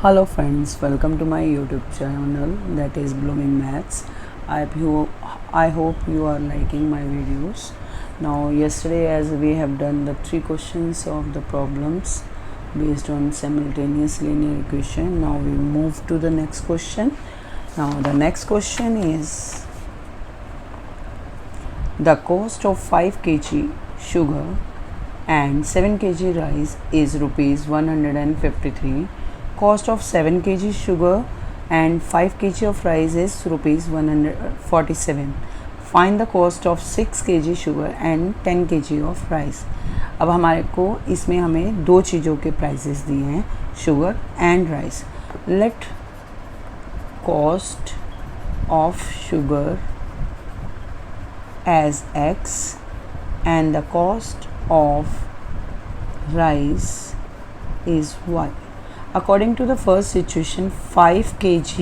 Hello friends, welcome to my YouTube channel that is Blooming Maths. I hope you are liking my videos. Now yesterday as we have done the 3 questions of the problems based on simultaneous linear equation, now we move to the next question. Now the next question is the cost of 5 kg sugar and 7 kg rice is rupees 153. Cost of 7 kg sugar and 5 kg of rice is rupees 147. Find the cost of 6 kg sugar and 10 kg of rice. अब हमारे को इसमें हमें दो चीज़ों के prices दिए हैं, sugar and rice. Let cost of sugar as x and the cost of rice is y. According to the first situation, 5 kg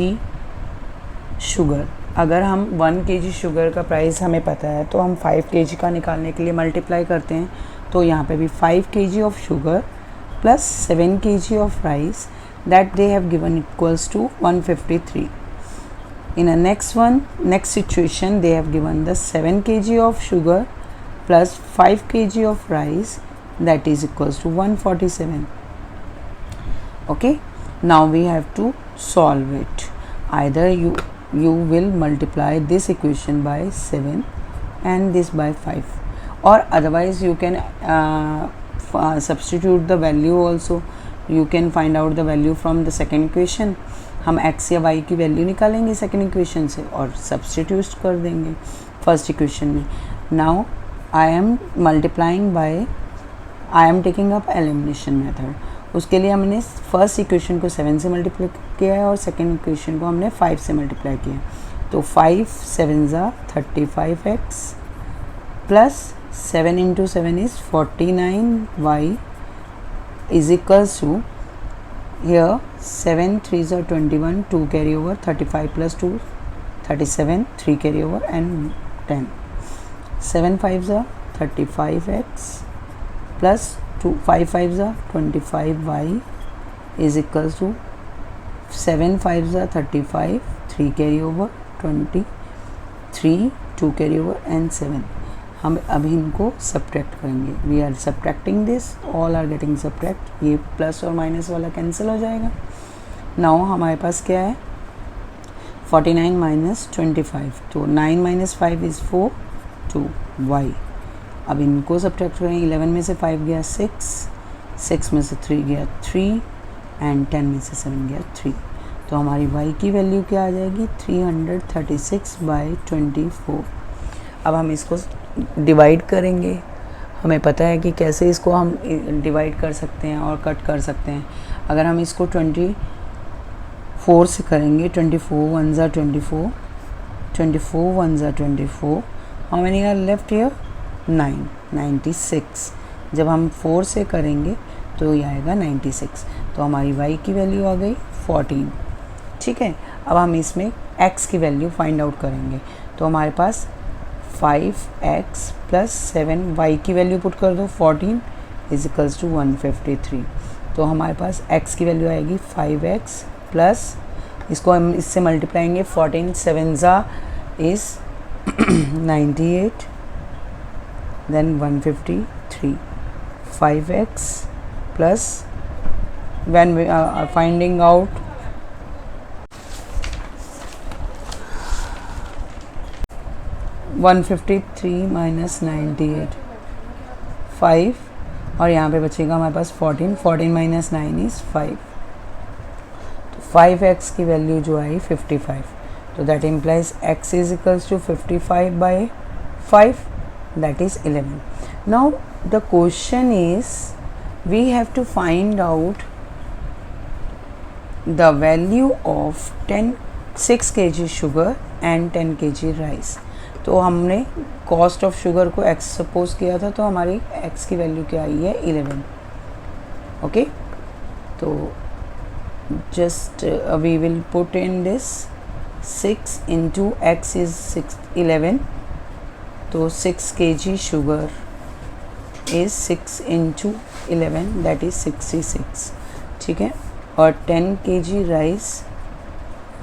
sugar, अगर हम 1 kg शुगर का प्राइस हमें पता है तो हम 5 kg का निकालने के लिए मल्टीप्लाई करते हैं. तो यहाँ पे भी 5 kg of sugar plus 7 kg of rice that they have given equals to 153. In a next situation, they have given the 7 kg of sugar plus 5 kg of rice that is equals to 147. Okay, now we have to solve it. Either you will multiply this equation by 7 and this by 5, or otherwise you can substitute the value also. You can find out the value from the second equation. हम x या y की value निकालेंगे second equation से और substitute कर देंगे first equation में. Now I am multiplying by, I am taking up elimination method. उसके लिए हमने फर्स्ट इक्वेशन को 7 से मल्टीप्लाई किया है और सेकेंड इक्वेशन को हमने 5 से मल्टीप्लाई किया. तो 5 7 ज़ा 35x plus 7 into 7 is 49y is equals to here 7 3s are 21, 2 carry over, 35 plus 2 37, 3 carry over and 10. 7 5s are 35x plus 2 5 5s are 25y is equals to 7 5s are 35, 3 carry over 23, 2 carry over and 7. हम अभी इनको subtract करेंगे. We are subtracting this, all are getting subtract. ये plus और minus वाला cancel हो जाएगा. Now हमारे पास क्या है 49 माइनस 25, तो 9 माइनस 5 इज़ 4 2 y. अब इनको सब्ट्रैक्ट करेंगे. 11 में से 5 गया 6, 6 में से 3 गया 3 एंड 10 में से 7 गया 3. तो हमारी y की वैल्यू क्या आ जाएगी 336/24. अब हम इसको डिवाइड करेंगे. हमें पता है कि कैसे इसको हम डिवाइड कर सकते हैं और कट कर सकते हैं. अगर हम इसको 24 से करेंगे, 24 1 ज़ा 24, 24 1 ज़ा 24, how many are left here 9 96. जब हम 4 से करेंगे तो ये आएगा 96. तो हमारी y की वैल्यू आ गई 14. ठीक है. अब हम इसमें x की वैल्यू फाइंड आउट करेंगे. तो हमारे पास 5x प्लस 7y की वैल्यू पुट कर दो 14 इज इक्वल्स टू 153. तो हमारे पास x की वैल्यू आएगी 5x प्लस, इसको हम इससे मल्टीप्लाएंगे 14 7 ज़ा इज़ 98 then 153. 5x plus when we are finding out 153 minus 98 5, और यहाँ पे बचेगा हमारे पास 14. 14 माइनस 9 इज़ 5. तो 5x की वैल्यू जो आई 55. तो that implies x is equals to 55/5 that is 11. Now the question is we have to find out the value of 6 kg sugar and 10 kg rice. तो हमने कॉस्ट ऑफ शुगर को x suppose किया था, तो हमारी x की value क्या आई है 11. ओके. तो just we will put in this 6 into x is 11. तो 6 kg sugar is 6 into 11 that is 66. ठीक है. और 10 kg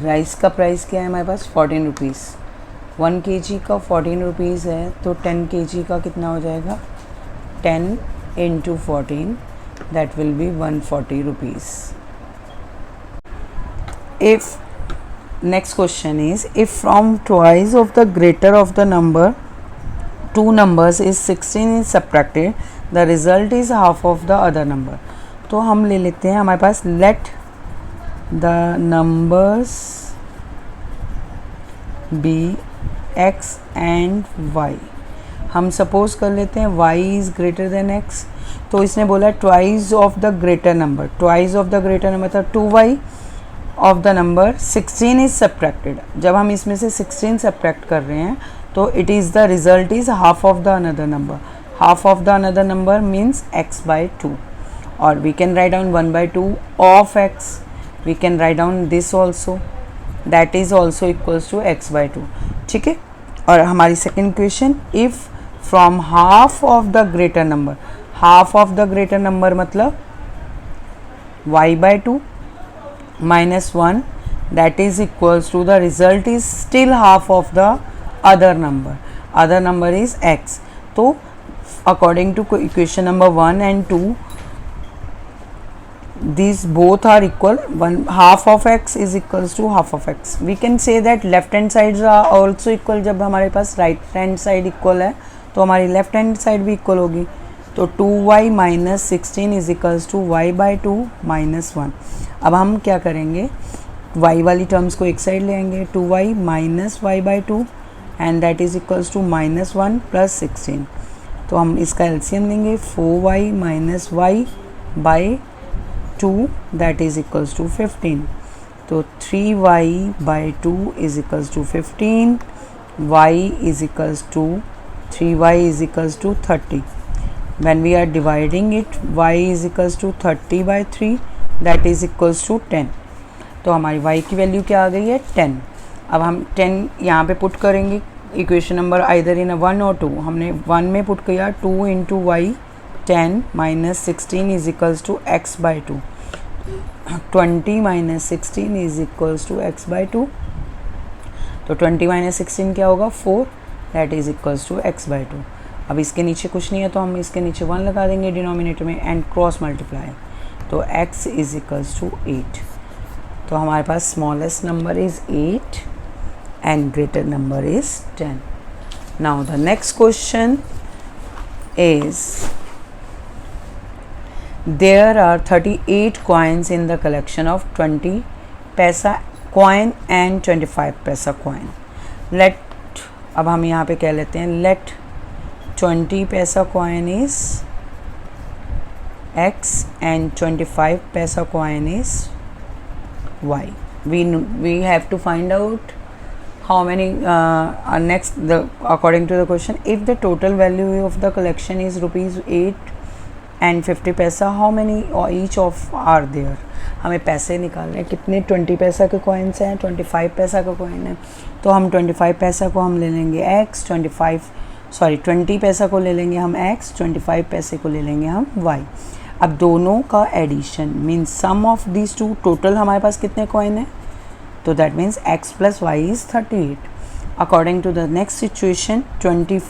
राइस का प्राइस क्या है हमारे पास 14 रुपीज़। 1 kg का 14 रुपीज़ है, तो 10 kg का कितना हो जाएगा 10 into 14, that will be 140 rupees. If next question is, if from twice of the greater of the number two numbers is 16 is subtracted, the result is half of the other number. तो हम ले लेते हैं हमारे पास let the numbers be x and y. हम suppose कर लेते हैं y is greater than x, तो इसने बोला twice of the greater number, twice of the greater number था 2y of the number 16 is subtracted. जब हम इसमें से 16 सब्ट्रैक्ट कर रहे हैं तो it is the result is half of the another number, half of the another number means x/2, और we can write down 1/2 of x, we can write down this also, that is also equals to x/2। ठीक है, और हमारी second question, if from half of the greater number, half of the greater number मतलब y/2 minus 1, that is equals to the result is still half of the other number is x. तो according to equation number 1 and 2, these both are equal, half of x is equals to half of x. We can say that left hand sides are also equal. जब हमारे पास right hand side equal है तो हमारी left hand side भी equal होगी, तो 2y minus 16 is equals to y/2 minus 1. अब हम क्या करेंगे, y वाली टर्म्स को एक साइड ले आएंगे, 2y minus y/2 and that is equals to -1 plus 16. तो हम इसका एलसीएम लेंगे, 4y minus y/2 that is equals to 15. तो 3y/2 is equals to 15, y is equals to 3y is equals to 30. When we are dividing it, y is equals to 30/3, that is equals to 10. तो हमारी y की value क्या आ गई है 10. अब हम 10 यहाँ पे पुट करेंगे, इक्वेशन नंबर आइदर इन 1 और 2. हमने 1 में पुट किया 2 into Y 10 minus 16 is equals to x/2. 20 minus 16 is equals to x/2. तो 20 माइनस 16 क्या होगा 4, that is equals to x/2. अब इसके नीचे कुछ नहीं है तो हम इसके नीचे 1 लगा देंगे डिनोमिनेटर में एंड क्रॉस मल्टीप्लाई, तो x इज इक्वल्स टू 8. तो हमारे पास smallest number is 8 and greater number is 10. Now the next question is, there are 38 coins in the collection of 20 पैसा coin and 25 पैसा coin. लेट, अब हम यहाँ पे कह लेते हैं लेट 20 पैसा coin is x and 25 पैसा coin is y. We have to find out how many next according to the question, if the total value of the collection is rupees 8 and 50 पैसा, how many each of are there. हमें पैसे निकालने हैं, कितने 20 पैसा के coins हैं, 25 पैसा का coin है, तो हम 25 पैसा को हम ले लेंगे x, 20 पैसा को ले लेंगे हम x, 25 पैसे को ले लेंगे हम y. अब दोनों का addition means sum of this two, total हमारे पास कितने कॉइन है, तो that means x plus Y is 38. According to the next situation 20.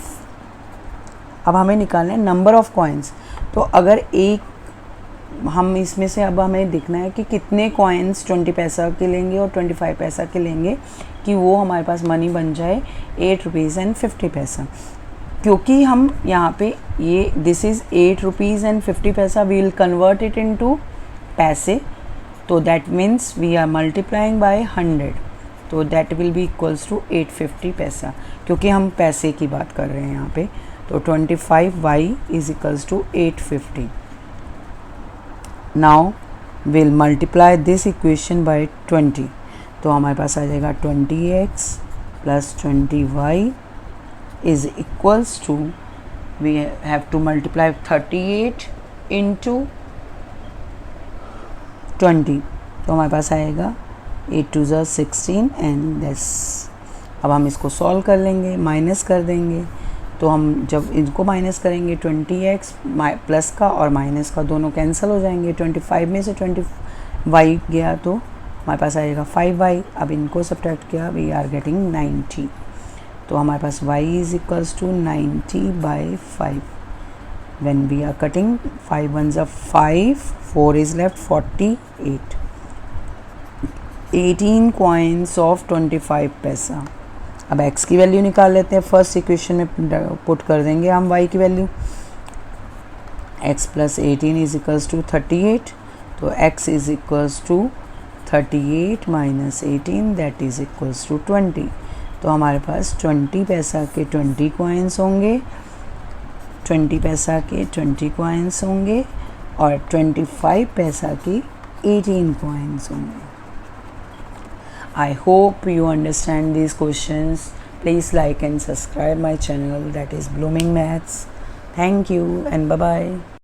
अब हमें निकालना है नंबर ऑफ कॉइन्स. तो अगर एक हम इसमें से, अब हमें देखना है कि कितने कॉइन्स 20 पैसा के लेंगे और 25 पैसा के लेंगे कि वो हमारे पास मनी बन जाए 8 रुपीज़ एंड 50 पैसा. क्योंकि हम यहाँ पे ये this is 8 rupees and 50 paisa, we will convert it into paise, तो that means we are multiplying by 100, तो that will be equals to 850 paisa, क्योंकि हम पैसे की बात कर रहे हैं यहाँ पे. तो 25y is equals to 850. Now will multiply this equation by 20, तो हमारे पास आ जाएगा 20x प्लस 20y is equals to, we have to multiply 38 into 20, तो हमारे पास आएगा 8 to the 16 and this. अब हम इसको सॉल्व कर लेंगे, माइनस कर देंगे, तो हम जब इनको माइनस करेंगे 20x प्लस का और माइनस का दोनों कैंसिल हो जाएंगे. 25 में से 20 y गया तो हमारे पास आएगा 5y। अब इनको सब्ट्रैक्ट किया, वी आर गेटिंग 90। तो हमारे पास y is equals to 90/5। When we are cutting 5 1s are 5, 4 is left 48। 18 coins of 25 पैसा। अब x की वैल्यू निकाल लेते हैं। फर्स्ट इक्वेशन में पुट कर देंगे हम y की value. x + 18 is equals to 38। तो x is equals to 38 - 18 that is equals to 20। तो हमारे पास 20 पैसा के 20 कॉइन्स होंगे, 20 पैसा के 20 कॉइन्स होंगे और 25 पैसा के 18 कॉइन्स होंगे। I hope you understand these questions. Please like and subscribe my channel, that is Blooming Maths. Thank you and bye bye.